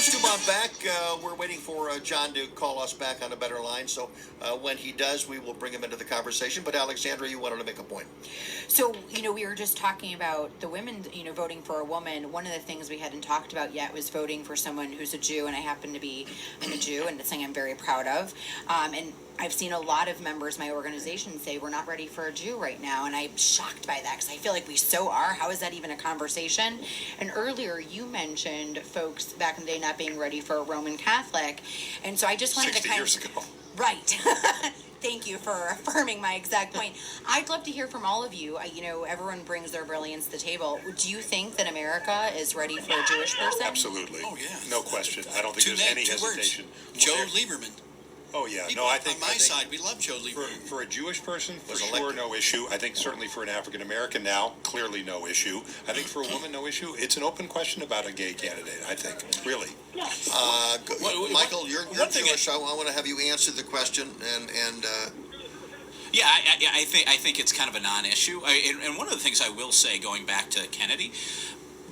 Bruce DuMont back. We're waiting for John to call us back on a better line. So when he does, we will bring him into the conversation. But Alexandra, you wanted to make a point. So, we were just talking about the women, voting for a woman. One of the things we hadn't talked about yet was voting for someone who's a Jew, and I happen to be a Jew, and it's something I'm very proud of. And I've seen a lot of members of my organization say we're not ready for a Jew right now, and I'm shocked by that because I feel like we so are. How is that even a conversation? And earlier you mentioned folks back in the day not being ready for a Roman Catholic, and so I just wanted 60 to years ago. Right. Thank you for affirming my exact point. I'd love to hear from all of you. Everyone brings their brilliance to the table. Do you think that America is ready for a Jewish person? Absolutely. Oh, yeah. No question. I don't think there's any hesitation. Joe Lieberman. Oh, yeah. People No, I think on my side, we love Joe Lieberman. for a Jewish person, for Was sure, elected. no issue. I think certainly for an African American now, clearly no issue. I think for a woman, no issue. It's an open question about a gay candidate, I think, really. Michael, you're Jewish. I want to have you answer the question. Yeah, I think it's kind of a non-issue. And one of the things I will say, going back to Kennedy,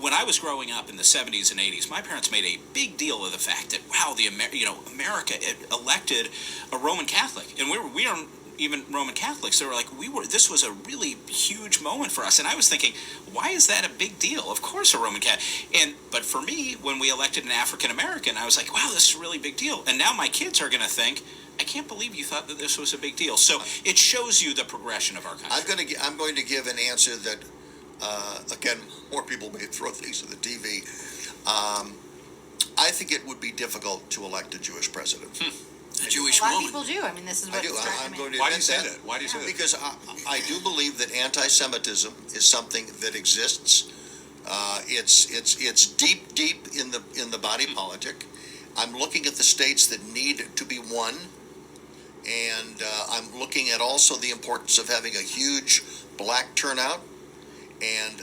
when I was growing up in the 70s and 80s, my parents made a big deal of the fact that, wow, America elected a Roman Catholic, and we aren't even Roman Catholics. They were like, this was a really huge moment for us. And I was thinking, why is that a big deal? Of course a Roman Catholic. But for me, when we elected an African American, I was like, wow, this is a really big deal. And now my kids are going to think, I can't believe you thought that this was a big deal. So it shows you the progression of our country. I'm going to give an answer that, again, more people may throw things at the TV. I think it would be difficult to elect a Jewish president. A Jewish A lot of woman. people do. I mean, this is what I do. I'm going to Why do admit you say that. that? Why do you say that? Because I do believe that anti-Semitism is something that exists. It's deep in the body politic. I'm looking at the states that need to be won, and I'm looking at also the importance of having a huge black turnout. And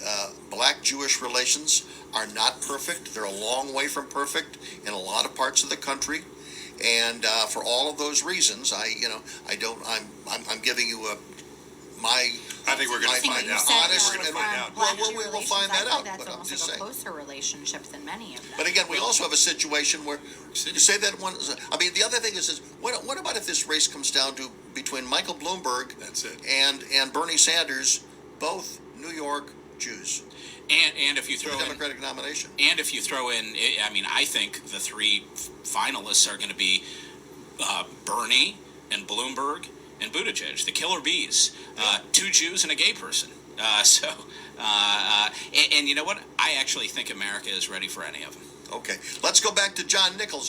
black-Jewish relations are not perfect. They're a long way from perfect in a lot of parts of the country. And for all of those reasons, I'm giving you my. I think we're going to find out. Honest, We're going to find out. We will find that out. That's But I'm almost just like a saying. closer relationship than many of them. But again, we also have a situation where you say that one. I mean, the other thing is what about if this race comes down to between Michael Bloomberg That's it. and Bernie Sanders, both New York Jews, And if you for throw the in Democratic nomination? And if you throw in, I mean, I think the three finalists are going to be Bernie and Bloomberg and Buttigieg, the killer bees, two Jews and a gay person. And you know what? I actually think America is ready for any of them. Okay, let's go back to John Nichols.